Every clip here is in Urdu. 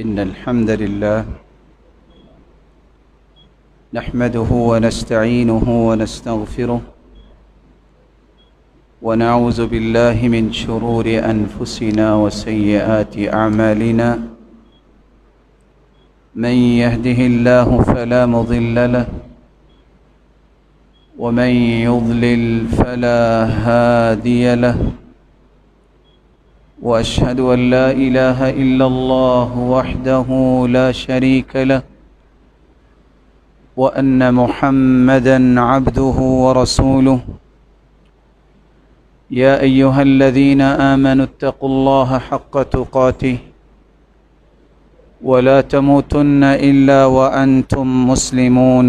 إن الحمد لله نحمده ونستعينه ونستغفره ونعوذ بالله من شرور أنفسنا وسيئات أعمالنا من يهده الله فلا مضل له ومن يضلل فلا هادي له وأشهد أن لا إله إلا الله وحده لا شريك له وأن محمدًا عبده ورسوله يا أيها الذين آمنوا اتقوا الله حق تقاته ولا تموتن إلا وأنتم مسلمون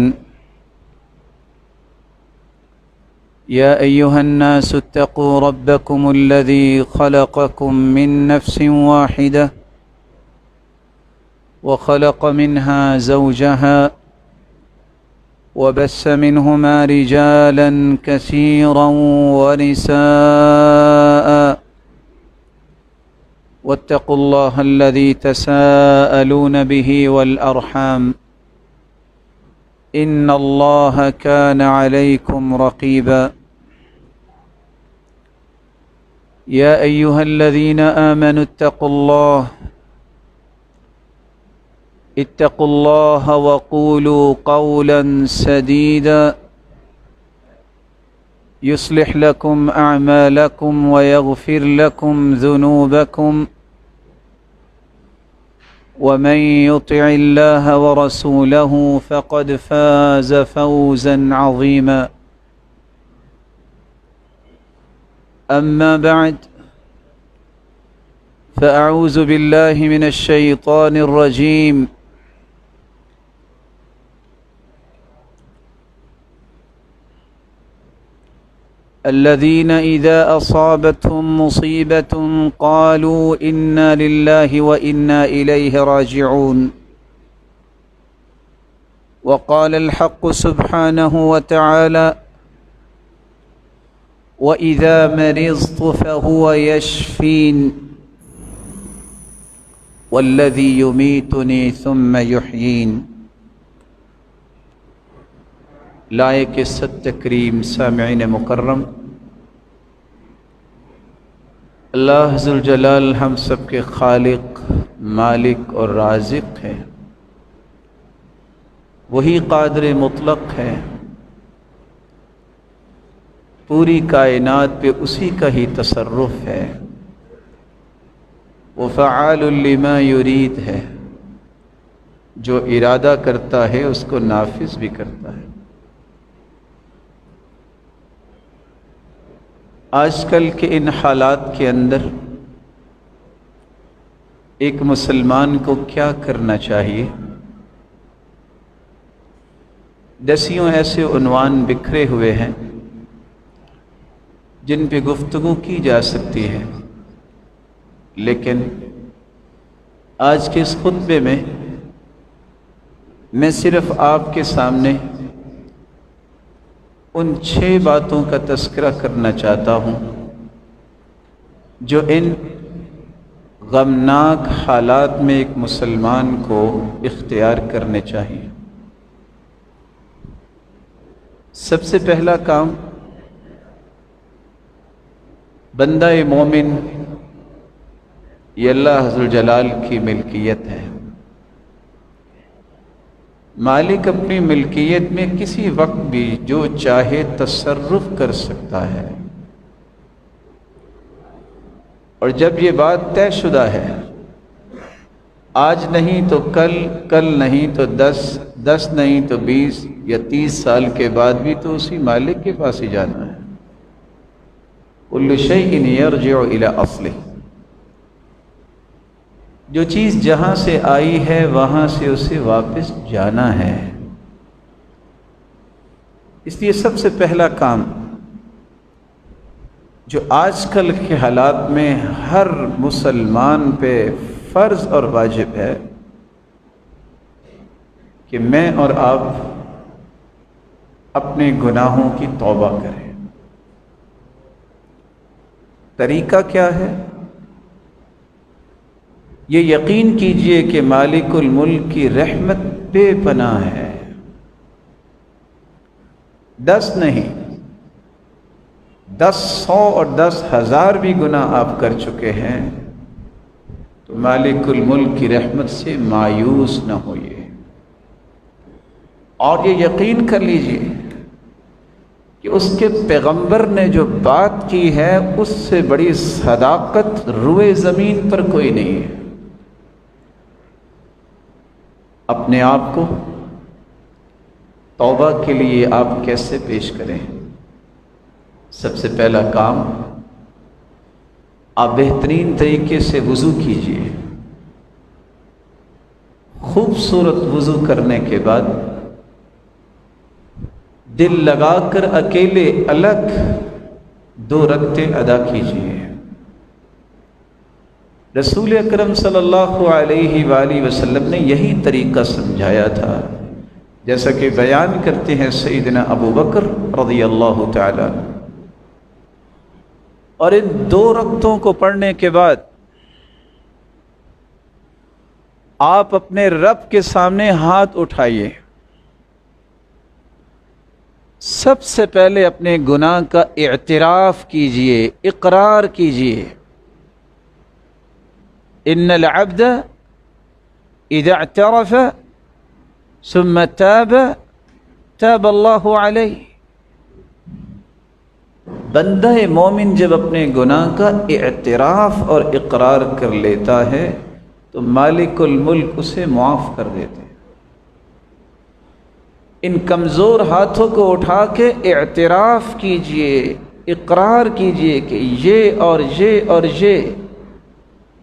يا أيها الناس اتقوا ربكم الذي خلقكم من نفس واحدة وخلق منها زوجها وبث منهما رجالا كثيرا ونساء واتقوا الله الذي تساءلون به والأرحام إن الله كان عليكم رقيبا يا أيها الذين آمنوا اتقوا الله وقولوا قولا سديدا يصلح لكم أعمالكم ويغفر لكم ذنوبكم ومن يطع الله ورسوله فقد فاز فوزا عظيما أما بعد فأعوذ بالله من الشيطان الرجيم الذين إذا أصابتهم مصيبة قالوا إنا لله وإنا إليه راجعون وقال الحق سبحانه وتعالى وإذا مرضت فهو يشفين والذي يميتني ثم يحيين لائق عزت تکریم سامعین مکرم، اللہ ذوالجلال ہم سب کے خالق، مالک اور رازق ہیں۔ وہی قادر مطلق ہے، پوری کائنات پہ اسی کا ہی تصرف ہے، وہ فعال لما یرید ہے، جو ارادہ کرتا ہے اس کو نافذ بھی کرتا ہے۔ آج کل کے ان حالات کے اندر ایک مسلمان کو کیا کرنا چاہیے؟ دسیوں ایسے عنوان بکھرے ہوئے ہیں جن پہ گفتگو کی جا سکتی ہے، لیکن آج کے اس خطبے میں صرف آپ کے سامنے ان 6 باتوں کا تذکرہ کرنا چاہتا ہوں جو ان غمناک حالات میں ایک مسلمان کو اختیار کرنے چاہیے۔ سب سے پہلا کام، بندہ مومن یہ اللہ ذوالجلال کی ملکیت ہے۔ مالک اپنی ملکیت میں کسی وقت بھی جو چاہے تصرف کر سکتا ہے، اور جب یہ بات طے شدہ ہے، آج نہیں تو کل، کل نہیں تو 10 نہیں تو 20 یا 30 سال کے بعد بھی تو اسی مالک کے پاس ہی جانا ہے۔ کل شیء یرجع الی اصلہ، جو چیز جہاں سے آئی ہے وہاں سے اسے واپس جانا ہے۔ اس لیے سب سے پہلا کام جو آج کل کے حالات میں ہر مسلمان پہ فرض اور واجب ہے کہ میں اور آپ اپنے گناہوں کی توبہ کریں۔ طریقہ کیا ہے؟ یہ یقین کیجئے کہ مالک الملک کی رحمت بے پناہ ہے۔ 10 نہیں، 10 100 اور 10,000 بھی گناہ آپ کر چکے ہیں تو مالک الملک کی رحمت سے مایوس نہ ہوئیے، اور یہ یقین کر لیجئے کہ اس کے پیغمبر نے جو بات کی ہے اس سے بڑی صداقت روئے زمین پر کوئی نہیں ہے۔ اپنے آپ کو توبہ کے لیے آپ کیسے پیش کریں؟ سب سے پہلا کام، آپ بہترین طریقے سے وضو کیجئے۔ خوبصورت وضو کرنے کے بعد دل لگا کر اکیلے الگ 2 رکعتیں ادا کیجئے۔ رسول اکرم صلی اللہ علیہ وآلہ وسلم نے یہی طریقہ سمجھایا تھا، جیسا کہ بیان کرتے ہیں سیدنا ابو بکر رضی اللہ تعالی عنہ۔ اور ان 2 رکعتوں کو پڑھنے کے بعد آپ اپنے رب کے سامنے ہاتھ اٹھائیے۔ سب سے پہلے اپنے گناہ کا اعتراف کیجئے، اقرار کیجئے۔ ان العبد اذا اعترف ثم تاب تاب اللہ علیہ۔ بندہ مومن جب اپنے گناہ کا اعتراف اور اقرار کر لیتا ہے تو مالک الملک اسے معاف کر دیتے ہیں۔ ان کمزور ہاتھوں کو اٹھا کے اعتراف کیجئے، اقرار کیجئے کہ یہ اور یہ اور یہ،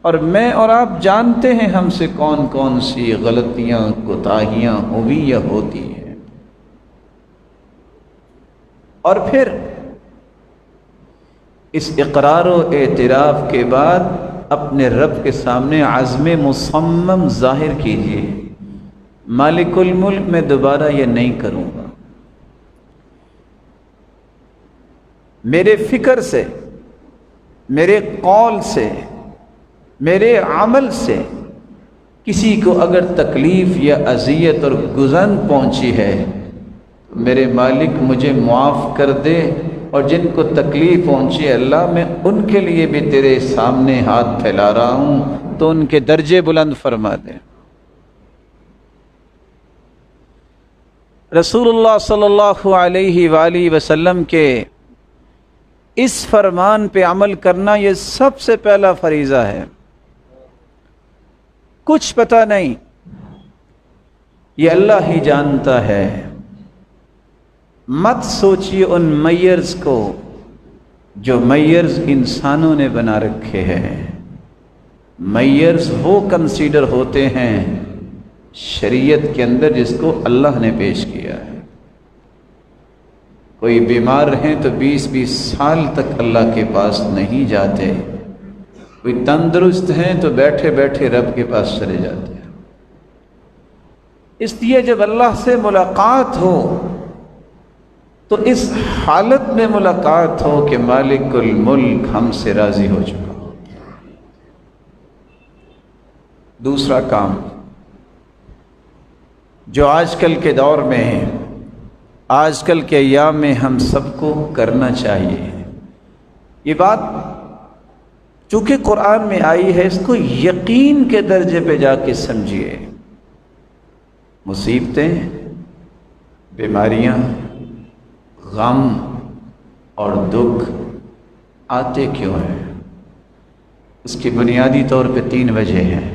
اور میں اور آپ جانتے ہیں ہم سے کون کون سی غلطیاں کوتاہیاں ہوئی یا ہوتی ہیں۔ اور پھر اس اقرار و اعتراف کے بعد اپنے رب کے سامنے عزم مصمم ظاہر کیجئے، مالک الملک میں دوبارہ یہ نہیں کروں گا۔ میرے فکر سے، میرے قول سے، میرے عمل سے کسی کو اگر تکلیف یا اذیت اور گزن پہنچی ہے تو میرے مالک مجھے معاف کر دے، اور جن کو تکلیف پہنچی ہے اللہ میں ان کے لیے بھی تیرے سامنے ہاتھ پھیلا رہا ہوں تو ان کے درجے بلند فرما دے۔ رسول اللہ صلی اللہ علیہ وآلہ وسلم کے اس فرمان پہ عمل کرنا یہ سب سے پہلا فریضہ ہے۔ کچھ پتہ نہیں، یہ اللہ ہی جانتا ہے۔ مت سوچیے ان میئرز کو جو میئرز انسانوں نے بنا رکھے ہیں۔ میئرز وہ کنسیڈر ہوتے ہیں شریعت کے اندر جس کو اللہ نے پیش کیا ہے۔ کوئی بیمار ہیں تو 20-20 سال تک اللہ کے پاس نہیں جاتے، کوئی تندرست ہیں تو بیٹھے بیٹھے رب کے پاس چلے جاتے ہیں۔ اس لیے جب اللہ سے ملاقات ہو تو اس حالت میں ملاقات ہو کہ مالک الملک ہم سے راضی ہو چکا ہو۔ دوسرا کام جو آج کل کے دور میں ہے، آج کل کے ایام میں ہم سب کو کرنا چاہیے، یہ بات چونکہ قرآن میں آئی ہے اس کو یقین کے درجے پہ جا کے سمجھیے۔ مصیبتیں، بیماریاں، غم اور دکھ آتے کیوں ہیں؟ اس کی بنیادی طور پہ 3 وجہ ہیں۔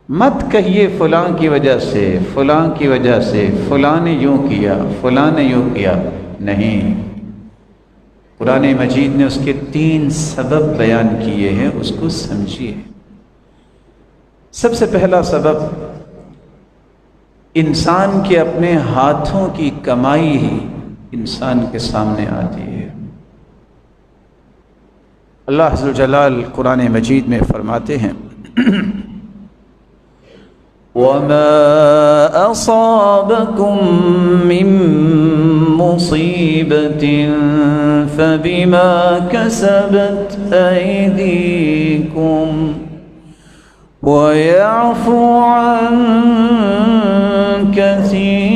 مت کہیے فلاں کی وجہ سے، فلاں کی وجہ سے، فلاں نے یوں کیا، فلاں نے یوں کیا، نہیں۔ قرآن مجید نے اس کے 3 سبب بیان کیے ہیں، اس کو سمجھیے۔ سب سے پہلا سبب، انسان کے اپنے ہاتھوں کی کمائی ہی انسان کے سامنے آتی ہے۔ اللہ عز و جلال قرآن مجید میں فرماتے ہیں وَمَا أَصَابَكُم مِّن مصيبة فبما كسبت أيديكم ويعفو عن كثير.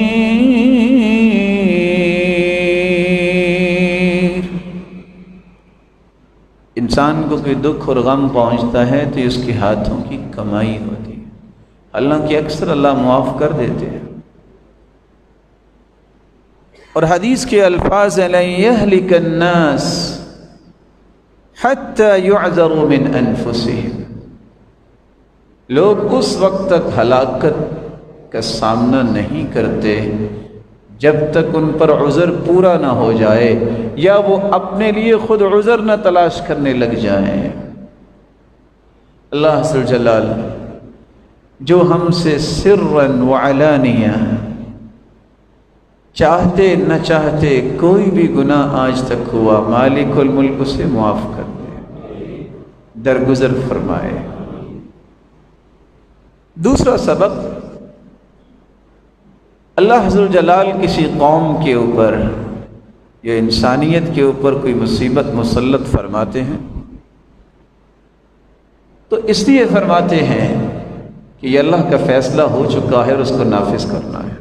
انسان کو کوئی دکھ اور غم پہنچتا ہے تو اس کے ہاتھوں کی کمائی ہوتی ہے، حالانکہ اکثر اللہ معاف کر دیتے ہیں. اور حدیث کے الفاظ ہیں لَن يَهْلِكَ النَّاسِ حَتَّى يُعْذَرُوا مِنْ أَنفُسِهِمْ. لوگ اس وقت تک ہلاکت کا سامنا نہیں کرتے جب تک ان پر عذر پورا نہ ہو جائے یا وہ اپنے لیے خود عذر نہ تلاش کرنے لگ جائیں. اللہ ذو الجلال جو ہم سے سرًا وعلانیہ چاہتے نہ چاہتے کوئی بھی گناہ آج تک ہوا، مالک الملک اسے معاف کر دے، درگزر فرمائے. دوسرا سبب، اللہ ذو الجلال کسی قوم کے اوپر یا انسانیت کے اوپر کوئی مصیبت مسلط فرماتے ہیں تو اس لیے فرماتے ہیں کہ یہ اللہ کا فیصلہ ہو چکا ہے اور اس کو نافذ کرنا ہے.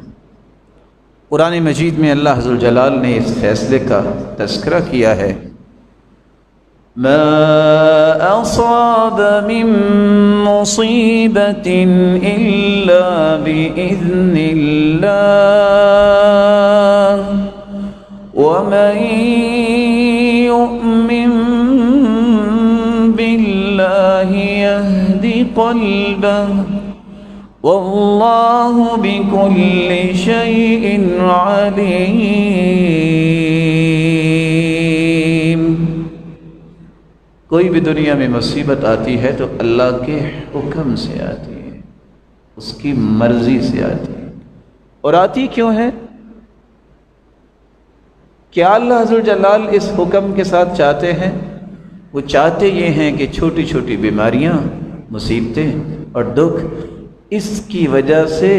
قرآن مجید میں اللہ ذو الجلال نے اس فیصلے کا تذکرہ کیا ہے. ما اصاب من مصیبت الا باذن اللہ ومن یؤمن باللہ یہد قلبہ واللہ بکل شیء علیم. کوئی بھی دنیا میں مصیبت آتی ہے تو اللہ کے حکم سے آتی ہے، اس کی مرضی سے آتی ہے. اور آتی کیوں ہے؟ کیا اللہ ذو الجلال اس حکم کے ساتھ چاہتے ہیں؟ وہ چاہتے یہ ہیں کہ چھوٹی چھوٹی بیماریاں، مصیبتیں اور دکھ اس کی وجہ سے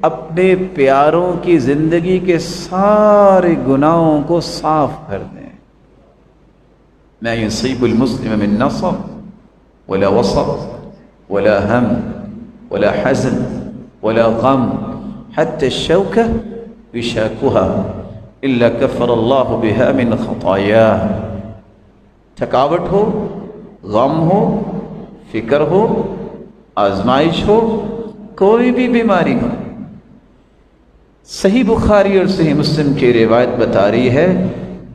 اپنے پیاروں کی زندگی کے سارے گناہوں کو صاف کر دیں. ما يصيب المسلم من نصب ولا وصب ولا هم ولا حزن ولا غم حتى الشوكة يشاكها إلا كفر الله بها من خطاياه. تھکاوٹ ہو، غم ہو، فکر ہو، آزمائش ہو، کوئی بھی بیماری ہو، صحیح بخاری اور صحیح مسلم کی روایت بتا رہی ہے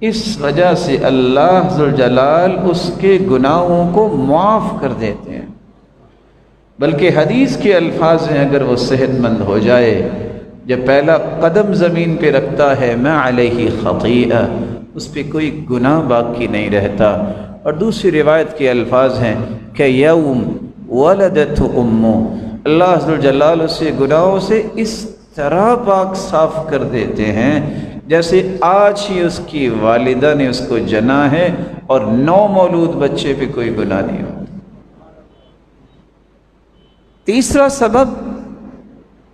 اس وجہ سے اللہ ذو الجلال اس کے گناہوں کو معاف کر دیتے ہیں. بلکہ حدیث کے الفاظ ہیں اگر وہ صحت مند ہو جائے، جب پہلا قدم زمین پہ رکھتا ہے ما علیہ خطیئہ، اس پہ کوئی گناہ باقی نہیں رہتا. اور دوسری روایت کے الفاظ ہیں کہ یوم ولدت امہ، اللہ ذو الجلال اسے گناہوں سے اس طرح پاک صاف کر دیتے ہیں جیسے آج ہی اس کی والدہ نے اس کو جنا ہے اور نو مولود بچے پہ کوئی گناہ نہیں ہوتا. تیسرا سبب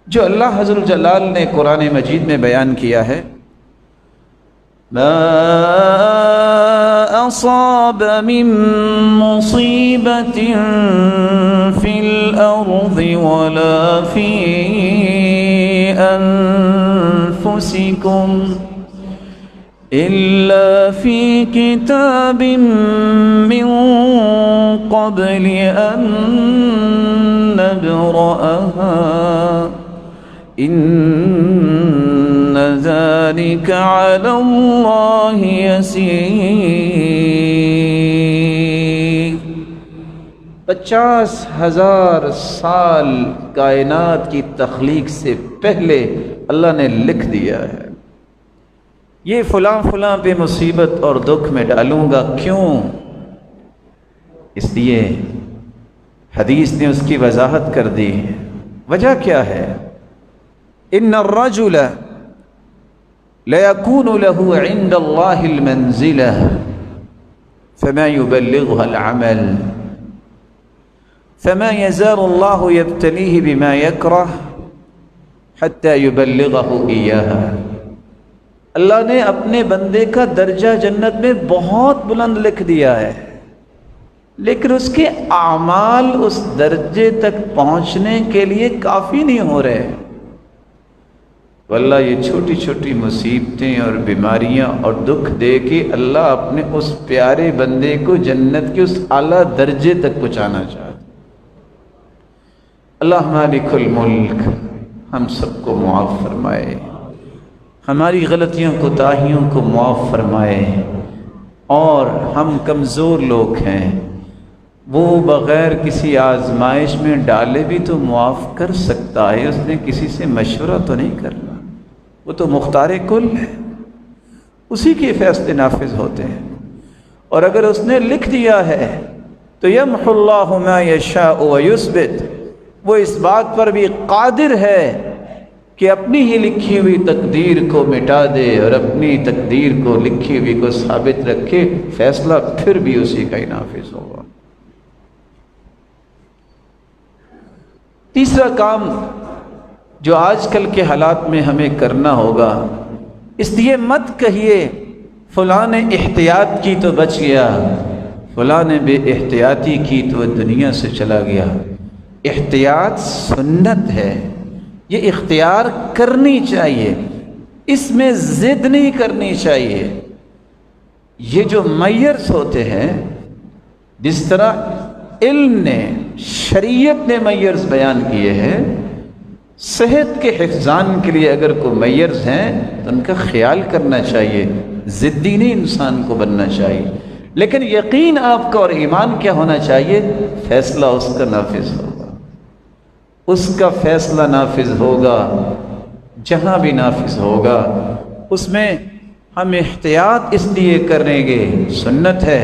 جو اللہ ذو الجلال نے قرآن مجید میں بیان کیا ہے، ما اصاب من مصیبت فی الارض ولا فی انفسکم الا فی کتاب من قبل ان نبرأها ان ذلك على اللہ یسیر. 50,000 سال کائنات کی تخلیق سے پہلے اللہ نے لکھ دیا ہے یہ فلاں فلاں پہ مصیبت اور دکھ میں ڈالوں گا. کیوں؟ اس لیے حدیث نے اس کی وضاحت کر دی. وجہ کیا ہے؟ ان الرجل ليكون له عند الله المنزلة فما يبلغها العمل فما يزال الله يبتليه بما يكره حتى يبلغه إياها. اللہ نے اپنے بندے کا درجہ جنت میں بہت بلند لکھ دیا ہے، لیکن اس کے اعمال اس درجے تک پہنچنے کے لیے کافی نہیں ہو رہے۔ واللہ یہ چھوٹی چھوٹی مصیبتیں اور بیماریاں اور دکھ دے کے اللہ اپنے اس پیارے بندے کو جنت کے اس اعلیٰ درجے تک پہنچانا چاہتا۔ اللہ مالک الملک ہم سب کو معاف فرمائے، ہماری غلطیوں کوتاہیوں کو معاف فرمائے، اور ہم کمزور لوگ ہیں، وہ بغیر کسی آزمائش میں ڈالے بھی تو معاف کر سکتا ہے، اس نے کسی سے مشورہ تو نہیں کرنا، وہ تو مختار کل ہے، اسی کے فیصلے نافذ ہوتے ہیں، اور اگر اس نے لکھ دیا ہے تو یمحو اللہ ما یشاء ویثبت، وہ اس بات پر بھی قادر ہے کہ اپنی ہی لکھی ہوئی تقدیر کو مٹا دے اور اپنی تقدیر کو لکھی ہوئی کو ثابت رکھے، فیصلہ پھر بھی اسی کا ہی نافذ ہوگا۔ تیسرا کام جو آج کل کے حالات میں ہمیں کرنا ہوگا، اس لیے مت کہیے فلاں نے احتیاط کی تو بچ گیا، فلاں نے بے احتیاطی کی تو وہ دنیا سے چلا گیا۔ احتیاط سنت ہے، یہ اختیار کرنی چاہیے، اس میں ضد نہیں کرنی چاہیے۔ یہ جو میئرز ہوتے ہیں، جس طرح علم نے، شریعت نے میئرز بیان کیے ہیں، صحت کے حفظان کے لیے اگر کوئی میئرز ہیں تو ان کا خیال کرنا چاہیے، ضدی نہیں انسان کو بننا چاہیے، لیکن یقین آپ کا اور ایمان کیا ہونا چاہیے؟ فیصلہ اس کا نافذ ہوگا، اس کا فیصلہ نافذ ہوگا، جہاں بھی نافذ ہوگا اس میں ہم احتیاط اس لیے کریں گے، سنت ہے،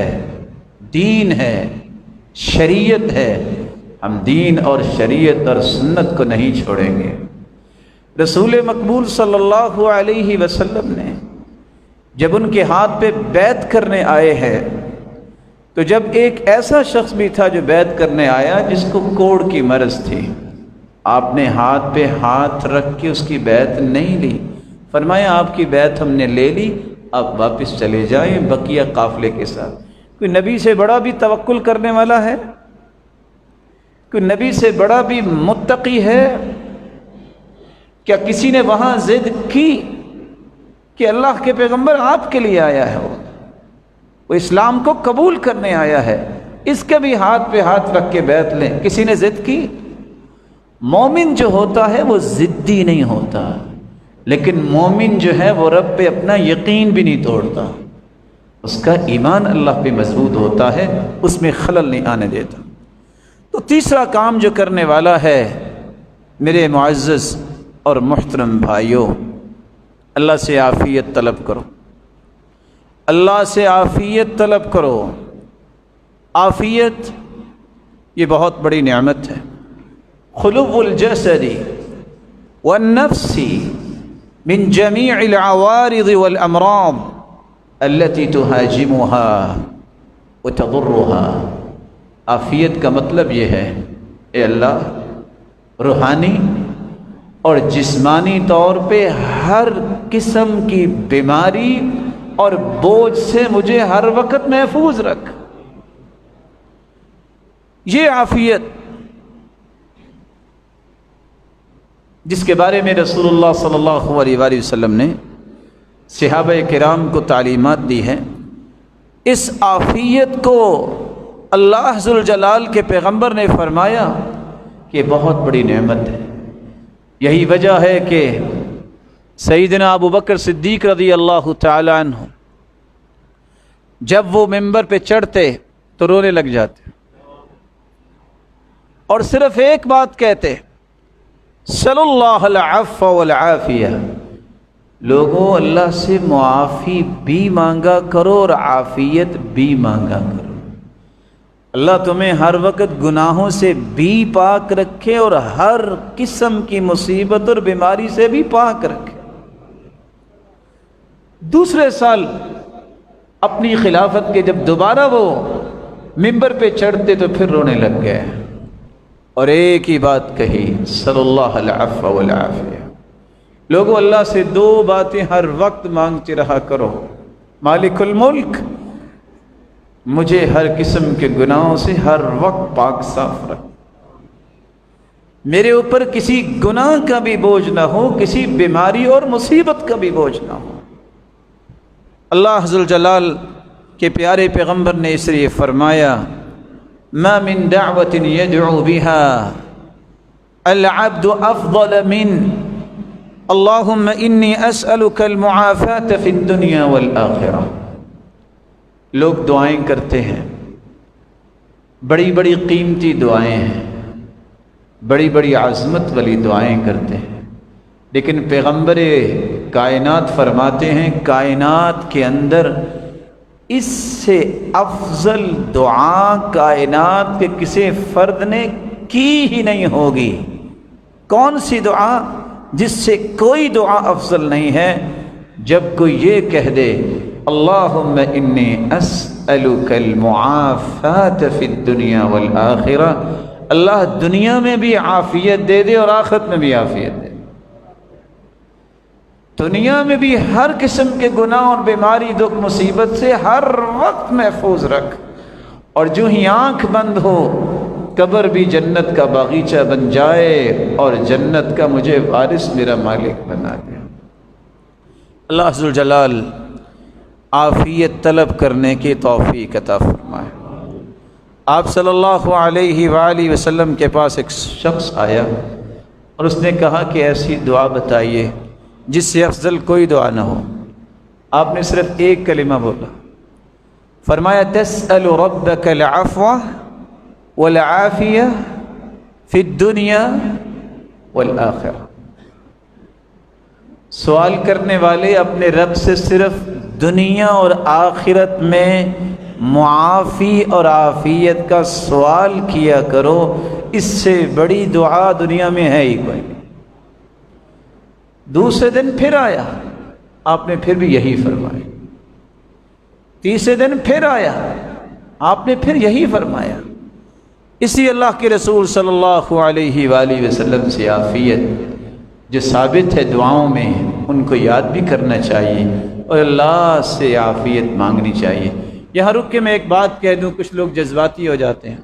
دین ہے، شریعت ہے، ہم دین اور شریعت اور سنت کو نہیں چھوڑیں گے۔ رسول مقبول صلی اللہ علیہ وسلم نے جب ان کے ہاتھ پہ بیعت کرنے آئے ہیں، تو جب ایک ایسا شخص بھی تھا جو بیعت کرنے آیا جس کو کوڑ کی مرض تھی، آپ نے ہاتھ پہ ہاتھ رکھ کے اس کی بیعت نہیں لی، فرمایا آپ کی بیعت ہم نے لے لی، آپ واپس چلے جائیں بقیہ قافلے کے ساتھ۔ کوئی نبی سے بڑا بھی توکل کرنے والا ہے؟ کوئی نبی سے بڑا بھی متقی ہے؟ کیا کسی نے وہاں ضد کی کہ اللہ کے پیغمبر آپ کے لیے آیا ہے، وہ اسلام کو قبول کرنے آیا ہے، اس کے بھی ہاتھ پہ ہاتھ رکھ کے بیعت لیں؟ کسی نے ضد کی؟ مومن جو ہوتا ہے وہ ضدی نہیں ہوتا، لیکن مومن جو ہے وہ رب پہ اپنا یقین بھی نہیں توڑتا، اس کا ایمان اللہ پہ مضبوط ہوتا ہے، اس میں خلل نہیں آنے دیتا۔ تو تیسرا کام جو کرنے والا ہے میرے معزز اور محترم بھائیوں، اللہ سے عافیت طلب کرو، اللہ سے عافیت طلب کرو۔ عافیت یہ بہت بڑی نعمت ہے۔ خلو الجسد والنفس من جميع العوارض والامراض التي تهاجمها وتضرها۔ عافیت کا مطلب یہ ہے، اے اللہ روحانی اور جسمانی طور پہ ہر قسم کی بیماری اور بوجھ سے مجھے ہر وقت محفوظ رکھ۔ یہ عافیت جس کے بارے میں رسول اللہ صلی اللہ علیہ وآلہ وسلم نے صحابہ کرام کو تعلیمات دی ہیں، اس عافیت کو اللہ ذوالجلال کے پیغمبر نے فرمایا کہ بہت بڑی نعمت ہے۔ یہی وجہ ہے کہ سیدنا ابو بکر صدیق رضی اللہ تعالی عنہ جب وہ ممبر پہ چڑھتے تو رونے لگ جاتے اور صرف ایک بات کہتے، صلی اللہ العفو والعافیہ، لوگوں اللہ سے معافی بھی مانگا کرو اور عافیت بھی مانگا کرو۔ اللہ تمہیں ہر وقت گناہوں سے بھی پاک رکھے اور ہر قسم کی مصیبت اور بیماری سے بھی پاک رکھے۔ دوسرے سال اپنی خلافت کے جب دوبارہ وہ ممبر پہ چڑھتے تو پھر رونے لگ گئے اور ایک ہی بات کہی، صلی اللہ العفو والعافیہ، لوگوں اللہ سے دو باتیں ہر وقت مانگتے رہا کرو، مالک الملک مجھے ہر قسم کے گناہوں سے ہر وقت پاک صاف رکھ، میرے اوپر کسی گناہ کا بھی بوجھ نہ ہو، کسی بیماری اور مصیبت کا بھی بوجھ نہ ہو۔ اللہ ذوالجلال کے پیارے پیغمبر نے اس لیے فرمایا ما من دعوت يدعو بها العبد افضل من اللهم انی اسألک المعافاة فی الدنیا والآخرہ۔ لوگ دعائیں کرتے ہیں، بڑی بڑی قیمتی دعائیں ہیں، بڑی بڑی عظمت والی دعائیں کرتے ہیں، لیکن پیغمبر کائنات فرماتے ہیں کائنات کے اندر اس سے افضل دعا کائنات کے کسی فرد نے کی ہی نہیں ہوگی۔ کون سی دعا؟ جس سے کوئی دعا افضل نہیں ہے، جب کوئی یہ کہہ دے اللہم انی اسألک المعافاة فی الدنیا والآخرہ، اللہ دنیا میں بھی عافیت دے دے اور آخرت میں بھی عافیت دے۔ دنیا میں بھی ہر قسم کے گناہ اور بیماری دکھ مصیبت سے ہر وقت محفوظ رکھ، اور جو ہی آنکھ بند ہو قبر بھی جنت کا باغیچہ بن جائے اور جنت کا مجھے وارث میرا مالک بنا دے۔ اللہ ذوالجلال عافیت طلب کرنے کی توفیق عطا فرمائے۔ آپ صلی اللہ علیہ وآلہ وسلم کے پاس ایک شخص آیا اور اس نے کہا کہ ایسی دعا بتائیے جس سے افضل کوئی دعا نہ ہو۔ آپ نے صرف ایک کلمہ بولا، فرمایا تسأل ربک العفو والعافیہ فی الدنیا والآخرہ۔ سوال کرنے والے اپنے رب سے صرف دنیا اور آخرت میں معافی اور عافیت کا سوال کیا کرو، اس سے بڑی دعا دنیا میں ہے ہی کوئی۔ دوسرے دن پھر آیا، آپ نے پھر بھی یہی فرمایا۔ تیسرے دن پھر آیا، آپ نے پھر یہی فرمایا۔ اسی اللہ کے رسول صلی اللہ علیہ وآلہ وسلم سے عافیت جو ثابت ہے دعاؤں میں، ان کو یاد بھی کرنا چاہیے اور اللہ سے عافیت مانگنی چاہیے۔ یہاں رک کے میں ایک بات کہہ دوں، کچھ لوگ جذباتی ہو جاتے ہیں،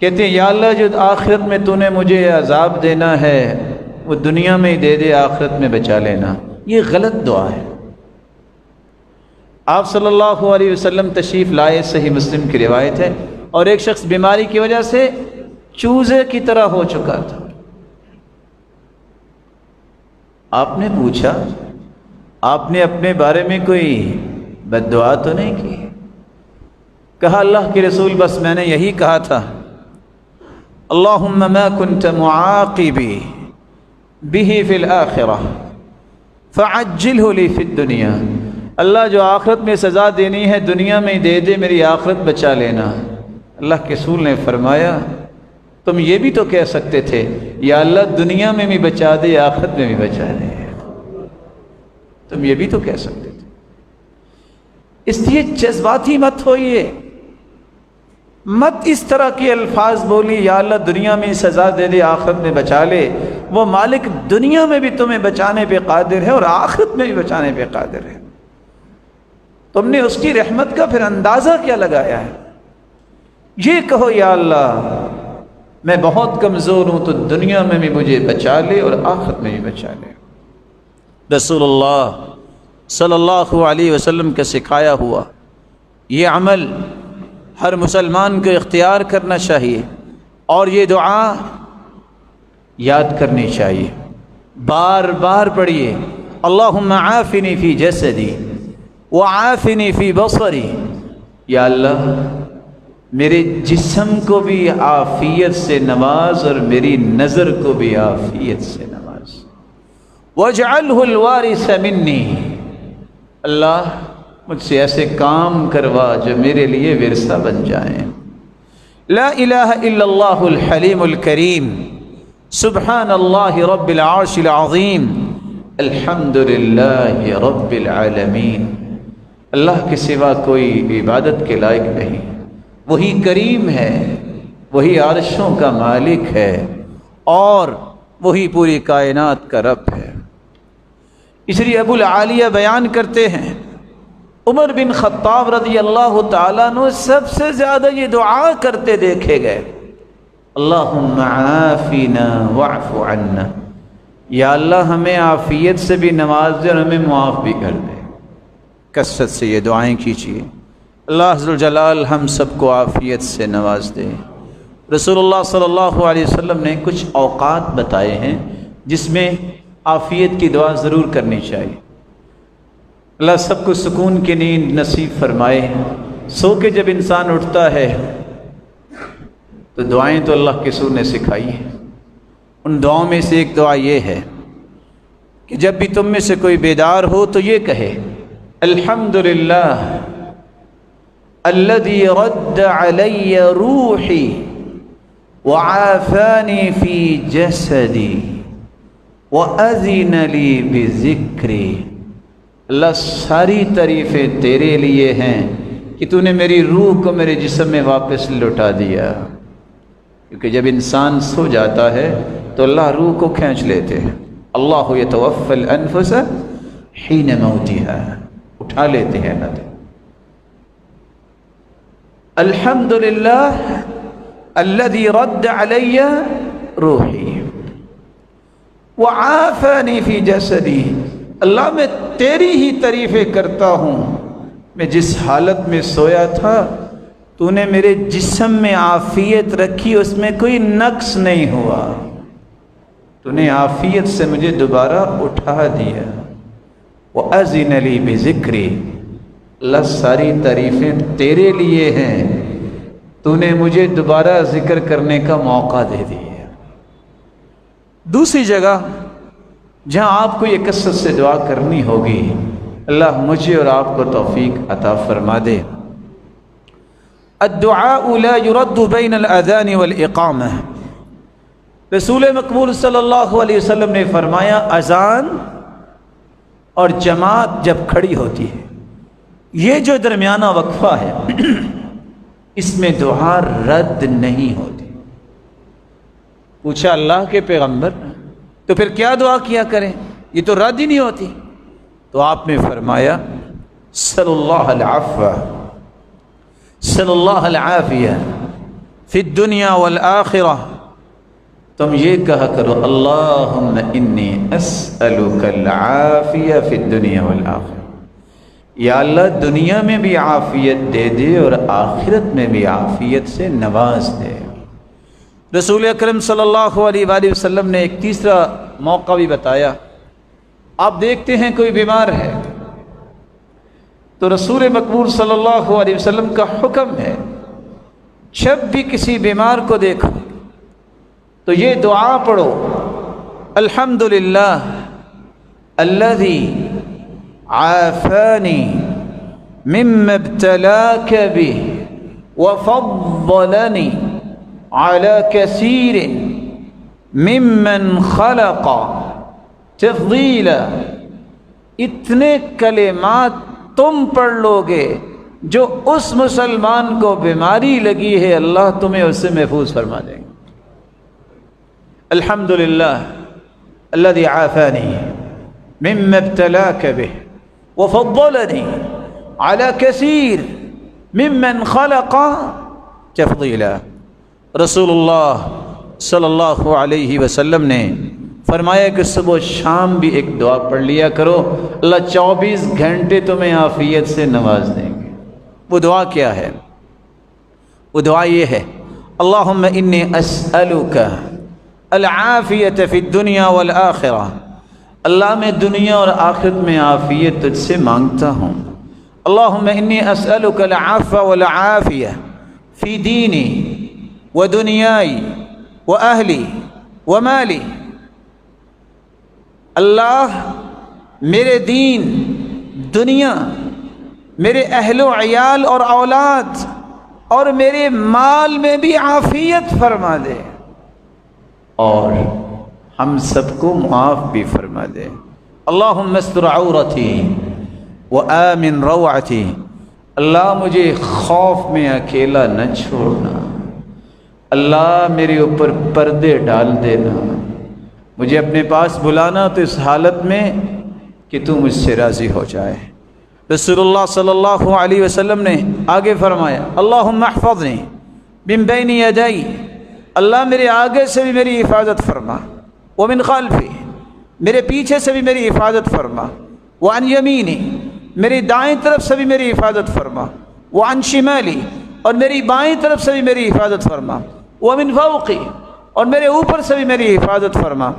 کہتے ہیں یا اللہ جو آخرت میں تو نے مجھے عذاب دینا ہے وہ دنیا میں ہی دے دے، آخرت میں بچا لینا۔ یہ غلط دعا ہے۔ آپ صلی اللہ علیہ وسلم تشریف لائے، صحیح مسلم کی روایت ہے، اور ایک شخص بیماری کی وجہ سے چوزے کی طرح ہو چکا تھا۔ آپ نے پوچھا، آپ نے اپنے بارے میں کوئی بد دعا تو نہیں کی؟ کہا اللہ کے رسول بس میں نے یہی کہا تھا اللہم ما کنت معاقبی بہ فی الآخرہ فعجلہ لی فی الدنیا، اللہ جو آخرت میں سزا دینی ہے دنیا میں دے دے، میری آخرت بچا لینا۔ اللہ کے رسول نے فرمایا تم یہ بھی تو کہہ سکتے تھے یا اللہ دنیا میں بھی بچا دے آخرت میں بھی بچا دے، تم یہ بھی تو کہہ سکتے تھے۔ اس لیے جذباتی مت ہوئیے، مت اس طرح کے الفاظ بولی یا اللہ دنیا میں سزا دے دے آخرت میں بچا لے۔ وہ مالک دنیا میں بھی تمہیں بچانے پہ قادر ہے اور آخرت میں بھی بچانے پہ قادر ہے۔ تم نے اس کی رحمت کا پھر اندازہ کیا لگایا ہے؟ یہ کہو یا اللہ میں بہت کمزور ہوں تو دنیا میں بھی مجھے بچا لے اور آخرت میں بھی بچا لے۔ رسول اللہ صلی اللہ علیہ وسلم کا سکھایا ہوا یہ عمل ہر مسلمان کو اختیار کرنا چاہیے اور یہ دعا یاد کرنی چاہیے، بار بار پڑھیے اللہم عافنی فی جسدی وعافنی فی بصری، یا اللہ میرے جسم کو بھی عافیت سے نواز اور میری نظر کو بھی عافیت سے نواز، واجعلہ الوارث منی، اللہ مجھ سے ایسے کام کروا جو میرے لیے ورثہ بن جائیں۔ لا الہ الا اللہ الحلیم الکریم، سبحان اللہ رب العرش العظیم، الحمد للہ رب العالمین۔ اللہ کے سوا کوئی عبادت کے لائق نہیں، وہی کریم ہے، وہی عرشوں کا مالک ہے اور وہی پوری کائنات کا رب ہے۔ اس لیے ابو العالیہ بیان کرتے ہیں عمر بن خطاب رضی اللہ تعالیٰ عنہ سب سے زیادہ یہ دعا کرتے دیکھے گئے، اللہم عافنا واعف عنا، یا اللہ ہمیں عافیت سے بھی نواز دے اور ہمیں معاف بھی کر دے۔ کثرت سے یہ دعائیں کیجیے، اللہ عز و جلال ہم سب کو عافیت سے نواز دے۔ رسول اللہ صلی اللہ علیہ وسلم نے کچھ اوقات بتائے ہیں جس میں عافیت کی دعا ضرور کرنی چاہیے۔ اللہ سب کو سکون کی نیند نصیب فرمائے۔ سو کے جب انسان اٹھتا ہے تو دعائیں تو اللہ کے رسول نے سکھائی ہیں، ان دعاؤں میں سے ایک دعا یہ ہے کہ جب بھی تم میں سے کوئی بیدار ہو تو یہ کہے الحمدللہ الذی رد علی روحی وعافانی فی جسدی وَأَذِنَ لِي بِذِكْرِ، اللہ ساری تعریفیں تیرے لیے ہیں کہ تو نے میری روح کو میرے جسم میں واپس لوٹا دیا، کیونکہ جب انسان سو جاتا ہے تو اللہ روح کو کھینچ لیتے ہیں، اللہ یتوفی الانفس حین موتها، اٹھا لیتے ہیں نہ تو۔ الحمدللہ الذی رد علی روحی وعافانی فی جسدی، اللہ میں تیری ہی تعریفیں کرتا ہوں، میں جس حالت میں سویا تھا تو نے میرے جسم میں عافیت رکھی، اس میں کوئی نقص نہیں ہوا، تو نے عافیت سے مجھے دوبارہ اٹھا دیا۔ وَأَذِنَ لِي بِذِكْرِ، اللہ ساری تعریفیں تیرے لیے ہیں، تو نے مجھے دوبارہ ذکر کرنے کا موقع دے دیا۔ دوسری جگہ جہاں آپ کو یہ کثرت سے دعا کرنی ہوگی، اللہ مجھے اور آپ کو توفیق عطا فرما دے۔ الدعاء لا يرد بین الاذان والاقامہ، رسول مقبول صلی اللہ علیہ وسلم نے فرمایا اذان اور جماعت جب کھڑی ہوتی ہے، یہ جو درمیانہ وقفہ ہے اس میں دعا رد نہیں ہوتی۔ پوچھا اللہ کے پیغمبر تو پھر کیا دعا کیا کریں، یہ تو رد ہی نہیں ہوتی، تو آپ نے فرمایا صلی اللہ العفو صلی اللہ العافیہ فی الدنیا والآخرہ، تم یہ کہا کرو اللہم انی اسألک العافیہ فی الدنیا والآخرہ، یا اللہ دنیا میں بھی عافیت دے دے اور آخرت میں بھی عافیت سے نواز دے۔ رسول اکرم صلی اللہ علیہ وآلہ وسلم نے ایک تیسرا موقع بھی بتایا، آپ دیکھتے ہیں کوئی بیمار ہے تو رسول مقبول صلی اللہ علیہ وسلم کا حکم ہے جب بھی کسی بیمار کو دیکھو تو یہ دعا پڑھو الحمدللہ الذی عافانی مما ابتلاک بہ وفضلنی علی کثیر ممن خلق تفضیلا، اتنے کلمات تم پڑھ لو گے جو اس مسلمان کو بیماری لگی ہے اللہ تمہیں اس سے محفوظ فرما دیں گے۔ الحمدللہ الذی عافانی مما ابتلاک بہ وفضلنی علی کثیر ممن خلق تفضیلا۔ رسول اللہ صلی اللہ علیہ وسلم نے فرمایا کہ صبح و شام بھی ایک دعا پڑھ لیا کرو، اللہ 24 گھنٹے تمہیں عافیت سے نواز دیں گے۔ وہ دعا کیا ہے؟ وہ دعا یہ ہے اللہم انی اسألک العافیت فی الدنیا والآخرہ، اللہ میں دنیا اور آخرت میں عافیت تجھ سے مانگتا ہوں۔ اللہم انی اسألک العفو والعافیہ فی دینی ودنیائی واہلی ومالی، اللہ میرے دین، دنیا، میرے اہل و عیال اور اولاد اور میرے مال میں بھی عافیت فرما دے اور ہم سب کو معاف بھی فرما دے۔ اللہم استر عورتی وآمن روعتی، اللہ مجھے خوف میں اکیلا نہ چھوڑنا، اللہ میرے اوپر پردے ڈال دینا، مجھے اپنے پاس بلانا تو اس حالت میں کہ تو مجھ سے راضی ہو جائے۔ رسول اللہ صلی اللہ علیہ وسلم نے آگے فرمایا اللہم احفظنی من بین یدی، اللہ میرے آگے سے بھی میری حفاظت فرما، ومن خلفی، میرے پیچھے سے بھی میری حفاظت فرما، وعن یمینی، میری دائیں طرف سے بھی میری حفاظت فرما، وعن شمالی، اور میری بائیں طرف سے بھی میری حفاظت فرما، ومن فوقی، اور میرے اوپر سے بھی میری حفاظت فرما،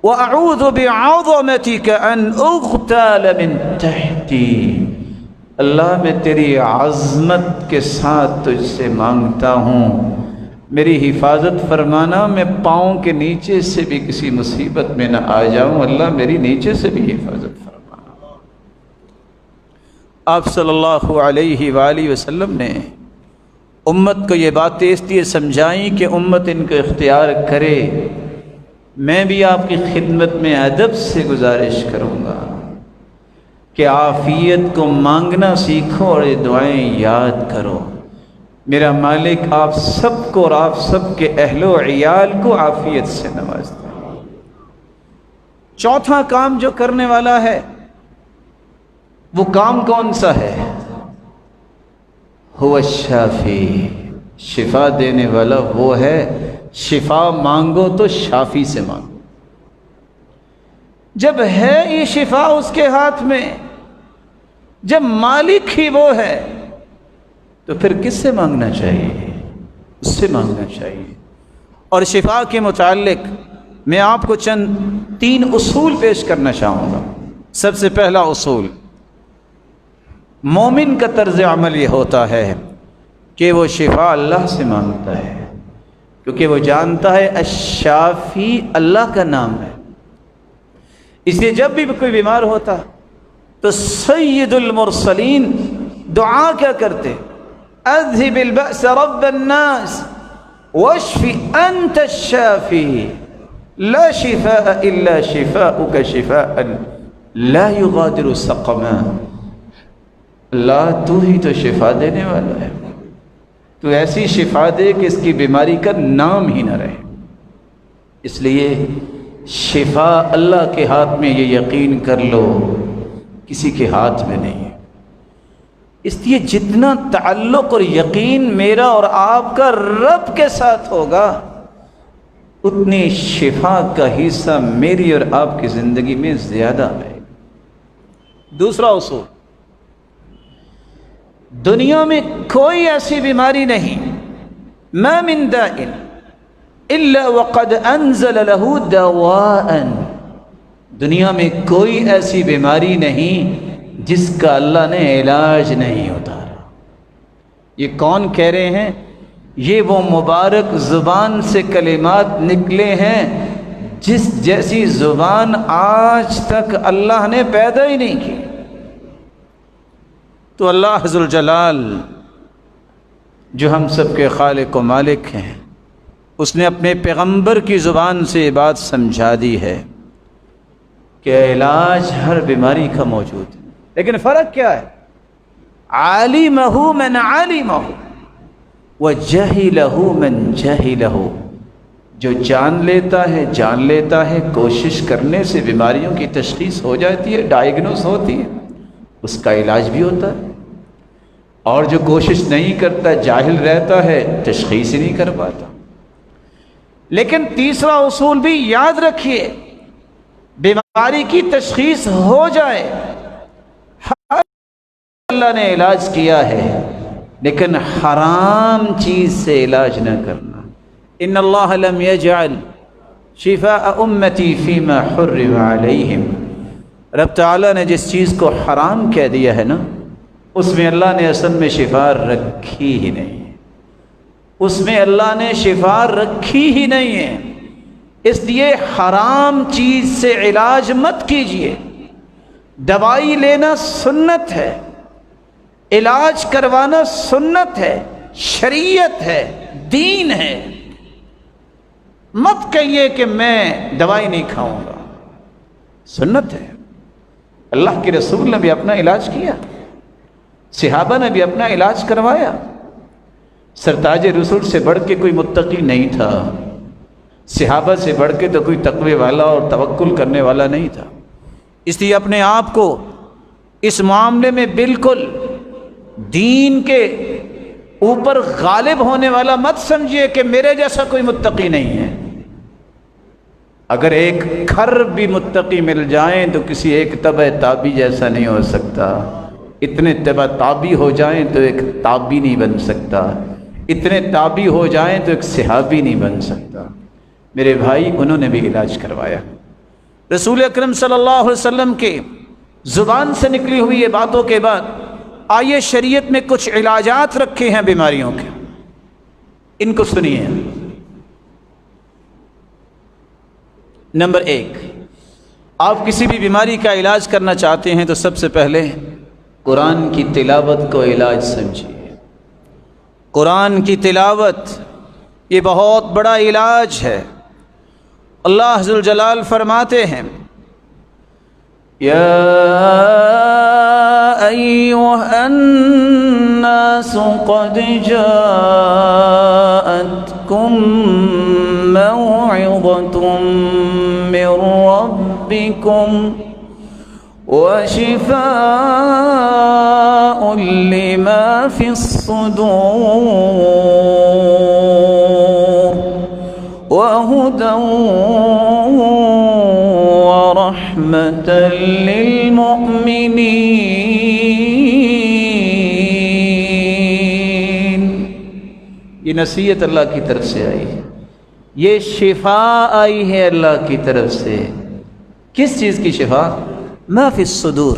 وَأَعُوذُ بِعَظَمَتِكَ أَنْ أُغْتَالَ مِنْ تَحْتِي، اللہ میں تیری عظمت کے ساتھ تجھ سے مانگتا ہوں میری حفاظت فرمانا، میں پاؤں کے نیچے سے بھی کسی مصیبت میں نہ آ جاؤں، اللہ میری نیچے سے بھی حفاظت فرمانا۔ آپ صلی اللہ علیہ وآلہ وسلم نے امت کو یہ باتیں اس لیے سمجھائیں کہ امت ان کو اختیار کرے۔ میں بھی آپ کی خدمت میں ادب سے گزارش کروں گا کہ عافیت کو مانگنا سیکھو اور یہ دعائیں یاد کرو۔ میرا مالک آپ سب کو اور آپ سب کے اہل و عیال کو عافیت سے نوازتا ہے۔ چوتھا کام جو کرنے والا ہے وہ کام کون سا ہے؟ هو الشافی، شفا دینے والا وہ ہے۔ شفا مانگو تو شافی سے مانگو۔ جب ہے یہ شفا اس کے ہاتھ میں، جب مالک ہی وہ ہے، تو پھر کس سے مانگنا چاہیے؟ اس سے مانگنا چاہیے۔ اور شفا کے متعلق میں آپ کو چند 3 اصول پیش کرنا چاہوں گا۔ سب سے پہلا اصول، مومن کا طرز عمل یہ ہوتا ہے کہ وہ شفا اللہ سے مانگتا ہے، کیونکہ وہ جانتا ہے الشافی اللہ کا نام ہے۔ اس لیے جب بھی کوئی بیمار ہوتا تو سید المرسلین دعا کیا کرتے؟ اذهب البأس رب الناس واشف انت الشافی لا شفاء الا شفاؤک شفاء لا یغادر سقما، اللہ تو ہی تو شفا دینے والا ہے، تو ایسی شفا دے کہ اس کی بیماری کا نام ہی نہ رہے۔ اس لیے شفا اللہ کے ہاتھ میں، یہ یقین کر لو، کسی کے ہاتھ میں نہیں ہے۔ اس لیے جتنا تعلق اور یقین میرا اور آپ کا رب کے ساتھ ہوگا، اتنی شفا کا حصہ میری اور آپ کی زندگی میں زیادہ ہے۔ دوسرا اصول، دنیا میں کوئی ایسی بیماری نہیں، ما من داء الا وقد انزل له دواء، دنیا میں کوئی ایسی بیماری نہیں جس کا اللہ نے علاج نہیں اتارا۔ یہ کون کہہ رہے ہیں؟ یہ وہ مبارک زبان سے کلمات نکلے ہیں جس جیسی زبان آج تک اللہ نے پیدا ہی نہیں کی۔ تو اللہ ذوالجلال جو ہم سب کے خالق و مالک ہیں، اس نے اپنے پیغمبر کی زبان سے یہ بات سمجھا دی ہے کہ علاج ہر بیماری کا موجود ہے، لیکن فرق کیا ہے؟ عالمہ من عالمہ وجہلہ من جہلہ، جو جان لیتا ہے کوشش کرنے سے بیماریوں کی تشخیص ہو جاتی ہے، ڈائیگنوز ہوتی ہے، اس کا علاج بھی ہوتا ہے، اور جو کوشش نہیں کرتا، جاہل رہتا ہے، تشخیص ہی نہیں کر پاتا۔ لیکن تیسرا اصول بھی یاد رکھیے، بیماری کی تشخیص ہو جائے، اللہ نے علاج کیا ہے، لیکن حرام چیز سے علاج نہ کرنا۔ ان اللہ لم یجعل شفاء امتی فیما حرم علیہم، رب تعالیٰ نے جس چیز کو حرام کہہ دیا ہے نا، اس میں اللہ نے اصل میں شفا رکھی ہی نہیں ہے، اس میں اللہ نے شفا رکھی ہی نہیں ہے۔ اس لیے حرام چیز سے علاج مت کیجیے۔ دوائی لینا سنت ہے، علاج کروانا سنت ہے، شریعت ہے، دین ہے۔ مت کہیے کہ میں دوائی نہیں کھاؤں گا، سنت ہے۔ اللہ کے رسول نے بھی اپنا علاج کیا، صحابہ نے بھی اپنا علاج کروایا۔ سرتاج رسول سے بڑھ کے کوئی متقی نہیں تھا، صحابہ سے بڑھ کے تو کوئی تقوی والا اور توکل کرنے والا نہیں تھا۔ اس لیے اپنے آپ کو اس معاملے میں بالکل دین کے اوپر غالب ہونے والا مت سمجھیے کہ میرے جیسا کوئی متقی نہیں ہے۔ اگر ایک کھر بھی متقی مل جائیں تو کسی ایک تبع تابی جیسا نہیں ہو سکتا، اتنے تبع تابی ہو جائیں تو ایک تابی نہیں بن سکتا، اتنے تابی ہو جائیں تو ایک صحابی نہیں بن سکتا۔ میرے بھائی، انہوں نے بھی علاج کروایا۔ رسول اکرم صلی اللہ علیہ وسلم کے زبان سے نکلی ہوئی یہ باتوں کے بعد آئیے شریعت میں کچھ علاجات رکھے ہیں بیماریوں کے، ان کو سنیے۔ نمبر 1، آپ کسی بھی بیماری کا علاج کرنا چاہتے ہیں تو سب سے پہلے قرآن کی تلاوت کو علاج سمجھیے۔ قرآن کی تلاوت یہ بہت بڑا علاج ہے۔ اللہ ذوالجلال فرماتے ہیں، یا ایھا الناس قد جاءتکم موعظۃ من ربکم وشفاء لما فی الصدور وهدى ورحمة للمؤمنين۔ یہ نصیحت اللہ کی طرف سے آئی ہے، یہ شفا آئی ہے اللہ کی طرف سے۔ کس چیز کی شفا؟ ما فی الصدور۔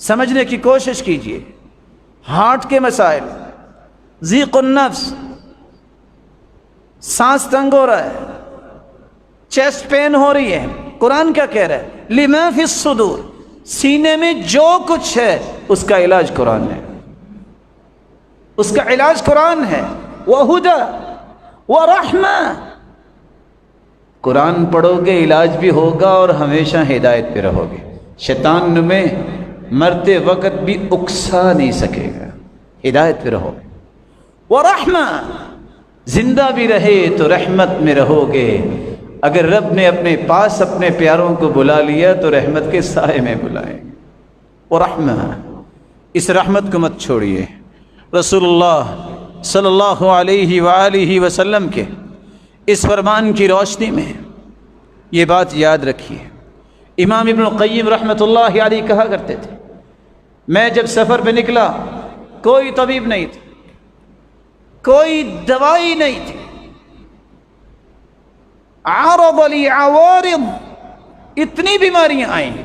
سمجھنے کی کوشش کیجئے، ہارٹ کے مسائل، ضیق النفس، سانس تنگ ہو رہا ہے، چیسٹ پین ہو رہی ہے، قرآن کیا کہہ رہا ہے؟ لما فی الصدور، سینے میں جو کچھ ہے اس کا علاج قرآن ہے، اس کا علاج قرآن ہے۔ وہدی ورحمہ، قرآن پڑھو گے علاج بھی ہوگا اور ہمیشہ ہدایت پہ رہو گے۔ شیطان میں مرتے وقت بھی اکسا نہیں سکے گا، ہدایت پہ رہو گے۔ ورحمہ، زندہ بھی رہے تو رحمت میں رہو گے۔ اگر رب نے اپنے پاس اپنے پیاروں کو بلا لیا تو رحمت کے سائے میں بلائیں گے۔ ورحمہ، اس رحمت کو مت چھوڑیے۔ رسول اللہ صلی اللہ علیہ وآلہ وسلم کے اس فرمان کی روشنی میں یہ بات یاد رکھیے۔ امام ابن القیم رحمۃ اللہ علیہ کہا کرتے تھے، میں جب سفر پہ نکلا کوئی طبیب نہیں تھا، کوئی دوائی نہیں تھی، عارض لی عوارض، اتنی بیماریاں آئیں،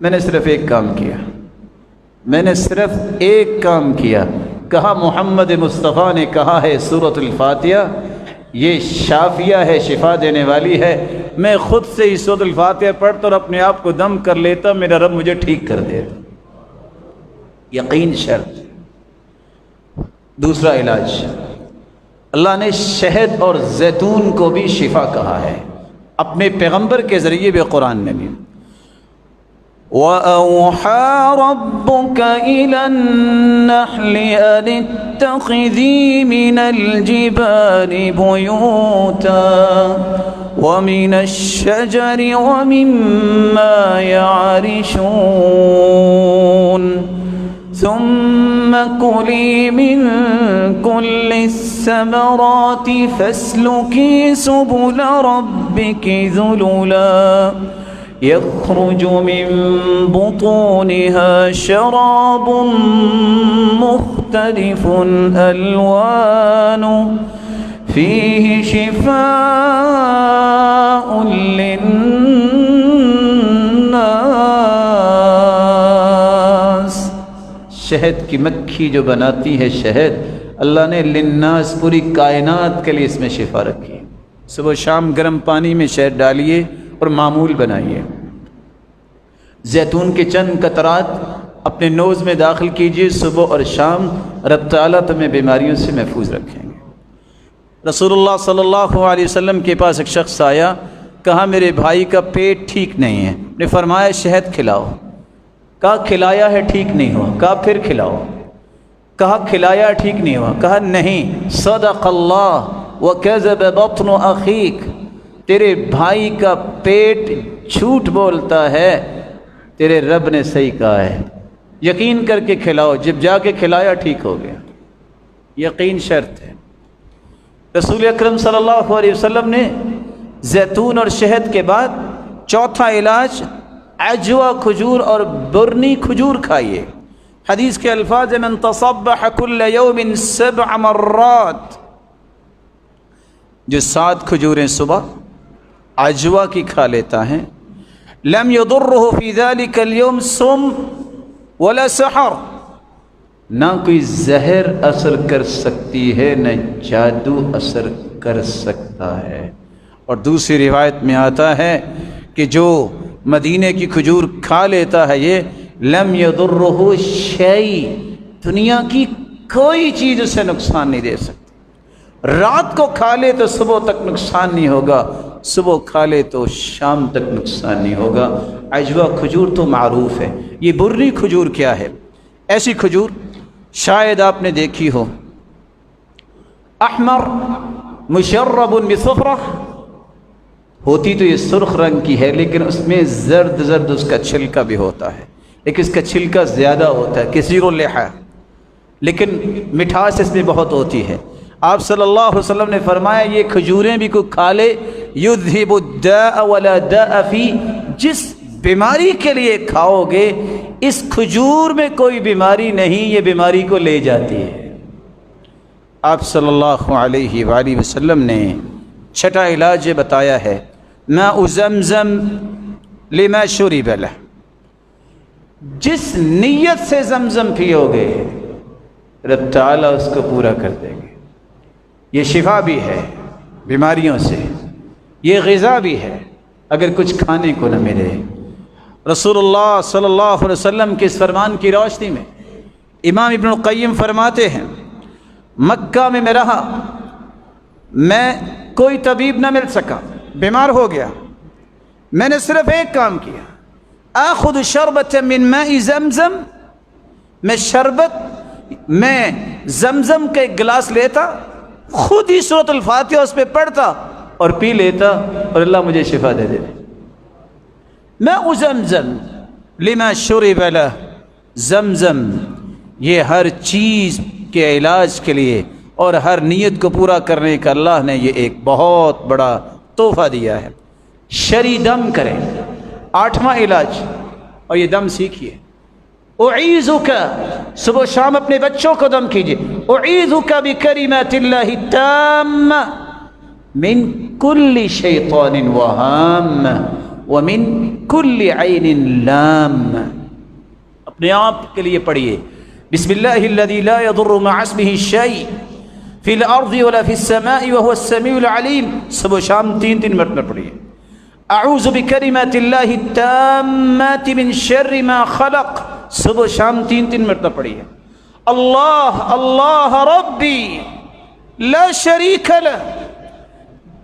میں نے صرف ایک کام کیا، کہا محمد مصطفیٰ نے کہا ہے سورۃ الفاتحہ یہ شافیہ ہے، شفا دینے والی ہے، میں خود سے ہی سورۃ الفاتحہ پڑھتا اور اپنے آپ کو دم کر لیتا، میرا رب مجھے ٹھیک کر دیتا۔ یقین شرط۔ دوسرا علاج، اللہ نے شہد اور زیتون کو بھی شفا کہا ہے اپنے پیغمبر کے ذریعے بھی، قرآن میں بھی۔ وَأَوْحَى رَبُّكَ إِلَى النَّحْلِ أَنِ اتَّخِذِي مِنَ الْجِبَالِ بُيُوتًا وَمِنَ الشَّجَرِ وَمِمَّا يَعْرِشُونَ ثم كلي من كل الثمرات فاسلكي سبل ربك ذللا يخرج من بطونها شراب مختلف ألوانه فيه شفاء للناس۔ شہد کی مکھی جو بناتی ہے شہد، اللہ نے للناس پوری کائنات کے لیے اس میں شفا رکھی ہے۔ صبح شام گرم پانی میں شہد ڈالیے اور معمول بنائیے۔ زیتون کے چند قطرات اپنے نوز میں داخل کیجیے صبح اور شام، رب تعالیٰ تمہیں بیماریوں سے محفوظ رکھیں گے۔ رسول اللہ صلی اللہ علیہ وسلم کے پاس ایک شخص آیا، کہا میرے بھائی کا پیٹ ٹھیک نہیں ہے، نے فرمایا شہد کھلاؤ، کہا کھلایا ہے ٹھیک نہیں ہوا، کہا پھر کھلاؤ، کہا کھلایا ٹھیک نہیں ہوا، کہا نہیں، صدق اللہ وکذب بطن اخیک، تیرے بھائی کا پیٹ جھوٹ بولتا ہے تیرے رب نے صحیح کہا ہے، یقین کر کے کھلاؤ، جب جا کے کھلایا ٹھیک ہو گیا، یقین شرط ہے۔ رسول اکرم صلی اللہ علیہ وسلم نے زیتون اور شہد کے بعد چوتھا علاج عجوہ کھجور اور برنی کھجور کھائیے۔ حدیث کے الفاظ من تصبح کل یوم 7 مرات، جو 7 کھجوریں صبح عجوہ کی کھا لیتا ہے، لم یضرہ فی ذلک اليوم سم ولا سحر، نہ کوئی زہر اثر کر سکتی ہے نہ جادو اثر کر سکتا ہے۔ اور دوسری روایت میں آتا ہے کہ جو مدینے کی کھجور کھا لیتا ہے یہ لم یضرہ شیء، دنیا کی کوئی چیز اسے نقصان نہیں دے سکتی۔ رات کو کھا لے تو صبح تک نقصان نہیں ہوگا، صبح کھا لے تو شام تک نقصان نہیں ہوگا۔ عجوہ کھجور تو معروف ہے۔ یہ برنی کھجور کیا ہے؟ ایسی کھجور شاید آپ نے دیکھی ہو، احمر مشرب بصفرہ، ہوتی تو یہ سرخ رنگ کی ہے لیکن اس میں زرد زرد اس کا چھلکا بھی ہوتا ہے، لیکن اس کا چھلکا زیادہ ہوتا ہے، کثیر اللحا، لیکن مٹھاس اس میں بہت ہوتی ہے۔ آپ صلی اللہ علیہ وسلم نے فرمایا یہ کھجوریں بھی کوئی کھا لے، یذہب الداء ولا داء فی، جس بیماری کے لیے کھاؤ گے اس کھجور میں کوئی بیماری نہیں، یہ بیماری کو لے جاتی ہے۔ آپ صلی اللہ علیہ وآلہ وسلم نے چھٹا علاج بتایا ہے، ماء زمزم لما شرب لہ، جس نیت سے زمزم پیو گے رب تعالیٰ اس کو پورا کر دیں گے۔ یہ شفا بھی ہے بیماریوں سے، یہ غذا بھی ہے اگر کچھ کھانے کو نہ ملے۔ رسول اللہ صلی اللہ علیہ وسلم کے اس فرمان کی روشنی میں امام ابن القیم فرماتے ہیں، مکہ میں میں رہا، میں کوئی طبیب نہ مل سکا، بیمار ہو گیا، میں نے صرف ایک کام کیا، آخذ شربۃ من ماء زمزم، میں شربت میں زمزم کا ایک گلاس لیتا، خود ہی سورۃ الفاتحہ اس پہ پڑھتا اور پی لیتا اور اللہ مجھے شفا دے دیتے۔ ماء زمزم لما شرب لہ، زمزم یہ ہر چیز کے علاج کے لیے اور ہر نیت کو پورا کرنے کا اللہ نے یہ ایک بہت بڑا تحفہ دیا ہے۔ شری دم کریں، 8واں علاج، اور یہ دم سیکھیے۔ اعیذک، صبح و شام اپنے بچوں کو دم کیجیے، اعیذک بکلمات اللہ التامہ من کل شیطان وہام ومن کل عین لام، اپنے آپ کے لیے پڑھیے، بسم اللہ الذی لا یضر مع اسمہ شیء فی الارض ولا فی السماء وهو السمیع العلیم، صبح و شام 3 مرتبہ پڑھیے۔ اعوذ بکلمات اللہ التامات من شر ما خلق، صبح و شام 3 مرتبہ پڑھیے۔ اللہ اللہ ربی لا شریک لہ،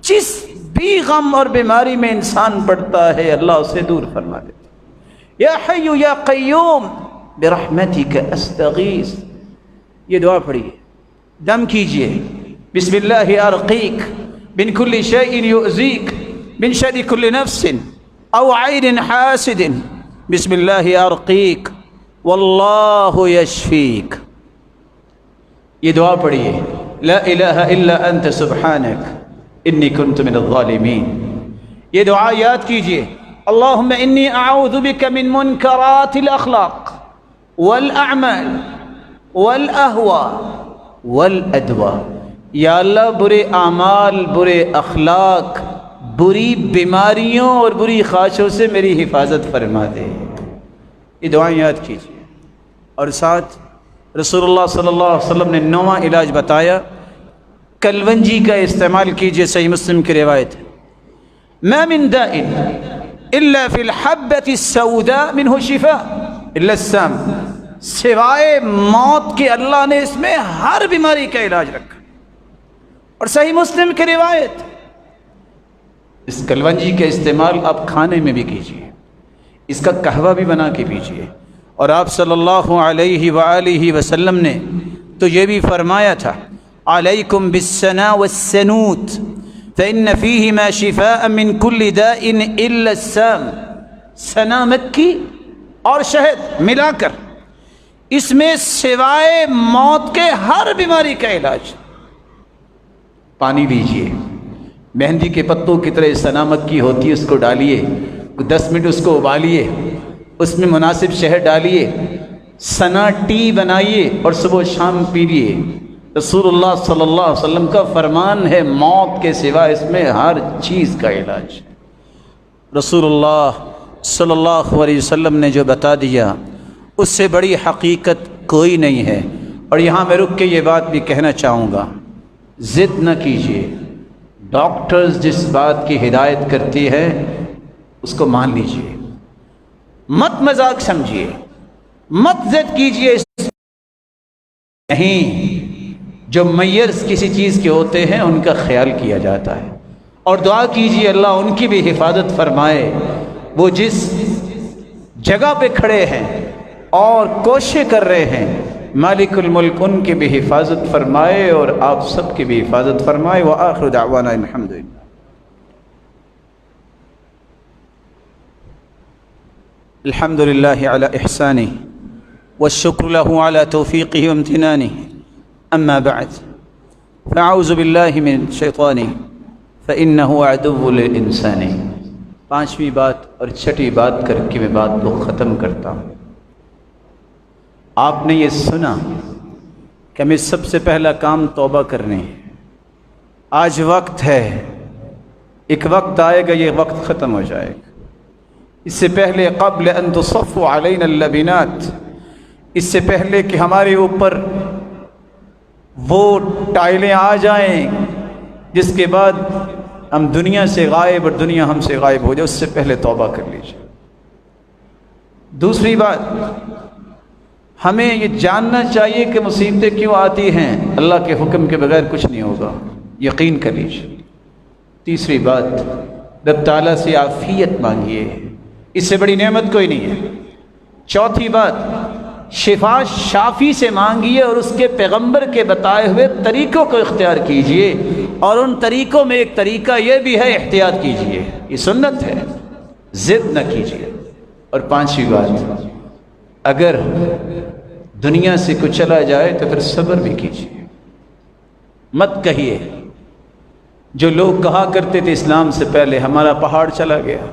جس بھی غم اور بیماری میں انسان پڑتا ہے اللہ اسے دور فرما دیتا ہے۔ یا حی یا قیوم برحمتک استغیث، یہ دعا پڑھیے، دم کیجئے، بسم اللہ ارقیک من کل شیء یؤذیک من شر کل نفس او عین حاسد، بسم اللہ ارقیک واللہ یشفیک، یہ دعا پڑھیے، لا الہ الا انت سبحانک انی کنت من الظالمین، یہ دعا یاد کیجئے، اللہم انی اعوذ بک من منکرات الاخلاق والاعمال والاہواء والادواء، یا اللہ برے اعمال، برے اخلاق، بری بیماریوں اور بری خواہشوں سے میری حفاظت فرما دے، یہ دعائیں یاد کیجئے۔ اور ساتھ رسول اللہ صلی اللہ علیہ وسلم نے 9واں علاج بتایا، کلونجی کا استعمال کیجئے، صحیح مسلم کی روایت ہے، ما من داء الا فی الحبۃ السوداء منہ شفاء الا السام، سوائے موت کے اللہ نے اس میں ہر بیماری کا علاج رکھا۔ اور صحیح مسلم کی روایت، اس کلونجی کا استعمال آپ کھانے میں بھی کیجئے، اس کا قہوہ بھی بنا کے پیجئے۔ اور آپ صلی اللہ علیہ وآلہ وسلم نے تو یہ بھی فرمایا تھا، علیکم بالسنا والسنوت فإن فيهما شفاء من كل داء إلا السام، سنا مکی اور شہد ملا کر اس میں سوائے موت کے ہر بیماری کا علاج۔ پانی لیجئے، مہندی کے پتوں کی طرح سنا مکی ہوتی ہے، اس کو ڈالیے، 10 منٹ اس کو ابالیے، اس میں مناسب شہد ڈالیے، سنا ٹی بنائیے اور صبح و شام پیجیے۔ رسول اللہ صلی اللہ علیہ وسلم کا فرمان ہے موت کے سوا اس میں ہر چیز کا علاج ہے۔ رسول اللہ صلی اللہ علیہ وسلم نے جو بتا دیا اس سے بڑی حقیقت کوئی نہیں ہے۔ اور یہاں میں رک کے یہ بات بھی کہنا چاہوں گا، ضد نہ کیجیے، ڈاکٹرز جس بات کی ہدایت کرتی ہے اس کو مان لیجیے، مت مذاق سمجھیے، مت ضد کیجیے۔ نہیں، جو میئرز کسی چیز کے ہوتے ہیں ان کا خیال کیا جاتا ہے، اور دعا کیجیے اللہ ان کی بھی حفاظت فرمائے، وہ جس جگہ پہ کھڑے ہیں اور کوشش کر رہے ہیں مالک الملک ان کی بھی حفاظت فرمائے اور آپ سب کی بھی حفاظت فرمائے۔ وآخر دعوانا الحمدللہ۔ الحمد للہ علی احسانہ والشکر له علی توفیقہ وامتنانہ، اما بعد فاعوذ باللہ من الشیطان فإنہ عدو للانسان۔ 5ویں بات اور 6ٹھی بات کر کے میں بات کو ختم کرتا ہوں۔ آپ نے یہ سنا کہ ہمیں سب سے پہلا کام توبہ کرنے ہے۔ آج وقت ہے، ایک وقت آئے گا یہ وقت ختم ہو جائے گا۔ اس سے پہلے قبل ان تصف علینا اللبنات، اس سے پہلے کہ ہمارے اوپر وہ ٹائلیں آ جائیں جس کے بعد ہم دنیا سے غائب اور دنیا ہم سے غائب ہو جائے، اس سے پہلے توبہ کر لیجیے۔ دوسری بات، ہمیں یہ جاننا چاہیے کہ مصیبتیں کیوں آتی ہیں، اللہ کے حکم کے بغیر کچھ نہیں ہوگا، یقین کر لیجیے۔ تیسری بات، رب تعالیٰ سے عافیت مانگیے، اس سے بڑی نعمت کوئی نہیں ہے۔ چوتھی بات، شفا شافی سے مانگیے اور اس کے پیغمبر کے بتائے ہوئے طریقوں کو اختیار کیجیے، اور ان طریقوں میں ایک طریقہ یہ بھی ہے احتیاط کیجیے، یہ سنت ہے، ضد نہ کیجیے۔ اور 5ویں بات، اگر دنیا سے کچھ چلا جائے تو پھر صبر بھی کیجیے، مت کہیے جو لوگ کہا کرتے تھے اسلام سے پہلے ہمارا پہاڑ چلا گیا۔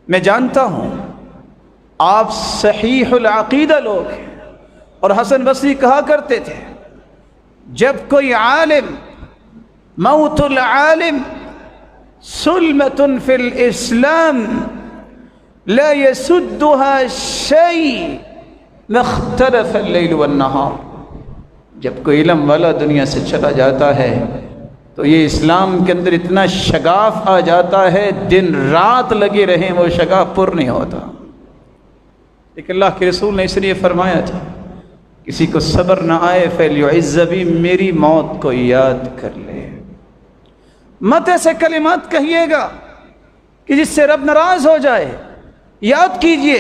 میں جانتا ہوں آپ صحیح العقیدہ لوگ ہیں، اور حسن بصری کہا کرتے تھے جب کوئی عالم، موت العالم سلمۃ فی الاسلام لا يسدها شيء ما اختلف اللیل والنہار، جب کوئی علم والا دنیا سے چلا جاتا ہے تو یہ اسلام کے اندر اتنا شگاف آ جاتا ہے، دن رات لگے رہیں وہ شگاف پر نہیں ہوتا۔ لیکن اللہ کے رسول نے اس لیے فرمایا تھا کسی کو صبر نہ آئے فلیعز بی، میری موت کو یاد کر لے۔ مت ایسے کلمات کہیے گا کہ جس سے رب ناراض ہو جائے۔ یاد کیجئے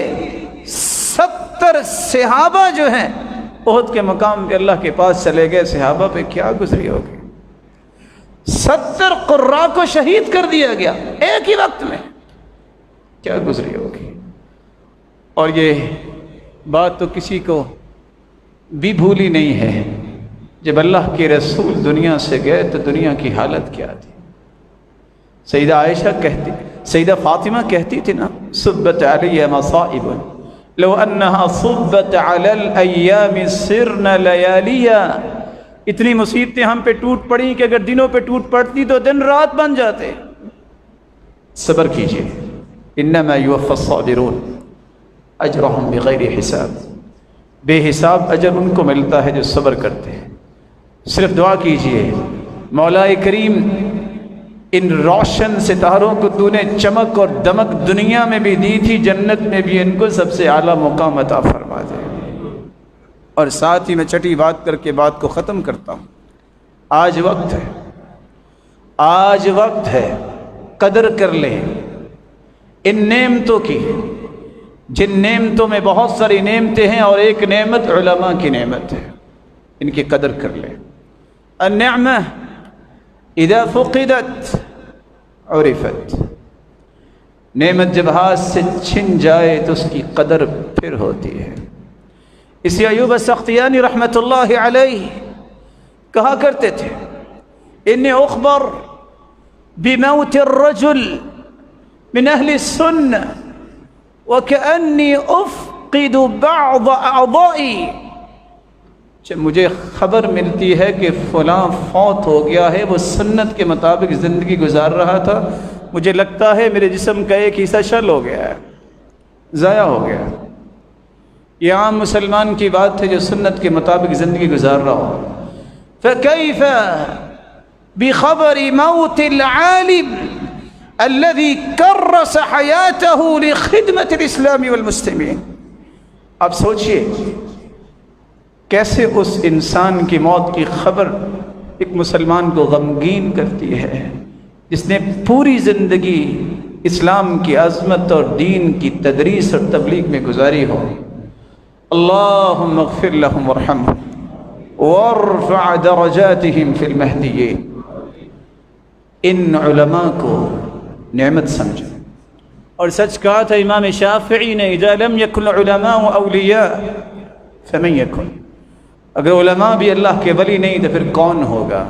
70 صحابہ جو ہیں احد کے مقام پہ اللہ کے پاس چلے گئے، صحابہ پہ کیا گزری ہوگی؟ 70 قراء کو شہید کر دیا گیا ایک ہی وقت میں، کیا گزری ہوگی؟ اور یہ بات تو کسی کو بھی بھولی نہیں ہے، جب اللہ کے رسول دنیا سے گئے تو دنیا کی حالت کیا تھی۔ سیدہ عائشہ کہتی، سیدہ فاطمہ کہتی تھی نا، صبت علی مصائب لو انہا صبت علی الایام سرن لیالیا، اتنی مصیبتیں ہم پہ ٹوٹ پڑی کہ اگر دنوں پہ ٹوٹ پڑتی تو دن رات بن جاتے۔ صبر کیجئے، انما یوفی الصابرون اجرہم بغیر حساب، بے حساب اجر ان کو ملتا ہے جو صبر کرتے ہیں۔ صرف دعا کیجئے، مولا کریم ان روشن ستاروں کو تو نے چمک اور دمک دنیا میں بھی دی تھی، جنت میں بھی ان کو سب سے اعلیٰ مقام عطا فرما دے۔ اور ساتھ ہی میں چھٹی بات کر کے بات کو ختم کرتا ہوں۔ آج وقت ہے، آج وقت ہے، قدر کر لیں ان نعمتوں کی، جن نعمتوں میں بہت ساری نعمتیں ہیں اور ایک نعمت علماء کی نعمت ہے، ان کی قدر کر لیں۔ النعمہ اذا فقدت عرفت، نعمت جب ہاتھ سے چھن جائے تو اس کی قدر پھر ہوتی ہے۔ اسی ایوب سختیانی رحمۃ اللہ علیہ کہا کرتے تھے انی اخبر بموت الرجل من اہل السنہ وکأنی افقد بعض اعضائی، جب مجھے خبر ملتی ہے کہ فلاں فوت ہو گیا ہے، وہ سنت کے مطابق زندگی گزار رہا تھا، مجھے لگتا ہے میرے جسم کا ایک حصہ شل ہو گیا ہے، ضائع ہو گیا۔ یہ عام مسلمان کی بات ہے جو سنت کے مطابق زندگی گزار رہا ہو۔ فکیف بخبر موت العالم الذي کرس حیاتہ لخدمت الاسلام والمسلمین، آپ سوچئے کیسے اس انسان کی موت کی خبر ایک مسلمان کو غمگین کرتی ہے جس نے پوری زندگی اسلام کی عظمت اور دین کی تدریس اور تبلیغ میں گزاری ہو۔ اللہم اغفر لهم وارحمهم وارفع درجاتهم فی المہدیین۔ ان علماء کو نعمت سمجھو، اور سچ کہا تھا امام شافعی نے اذا لم یکن العلماء اولیاء فمن یکن، اگر علماء بھی اللہ کے ولی نہیں تو پھر کون ہوگا؟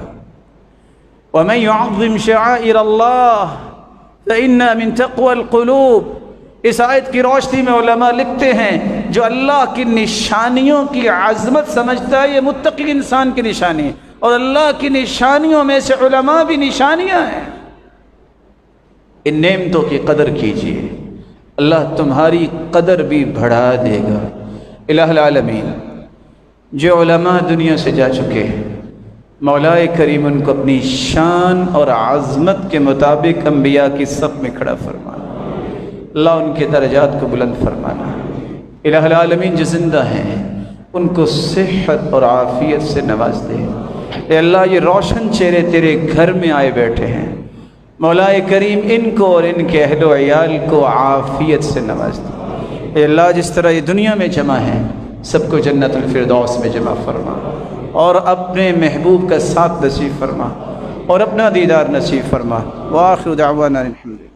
ومن يعظم شعائر اللہ فإنها من تقوى القلوب، اس آیت کی روشنی میں علماء لکھتے ہیں جو اللہ کی نشانیوں کی عظمت سمجھتا ہے یہ متقی انسان کی نشانی ہے، اور اللہ کی نشانیوں میں سے علماء بھی نشانیاں ہیں۔ ان نعمتوں کی قدر کیجیے، اللہ تمہاری قدر بھی بڑھا دے گا۔ الہ العالمین، جو علماء دنیا سے جا چکے ہیں، مولا کریم ان کو اپنی شان اور عظمت کے مطابق انبیاء کی صف میں کھڑا فرمانا، اللہ ان کے درجات کو بلند فرمانا۔ الہ العالمین جو زندہ ہیں ان کو صحت اور عافیت سے نواز دے۔ اے اللہ یہ روشن چہرے تیرے گھر میں آئے بیٹھے ہیں، مولا کریم ان کو اور ان کے اہل و عیال کو عافیت سے نواز دے۔ اے اللہ جس طرح یہ دنیا میں جمع ہیں سب کو جنت الفردوس میں جمع فرما، اور اپنے محبوب کا ساتھ نصیب فرما، اور اپنا دیدار نصیب فرما۔ وآخر دعوانا الحمد للہ۔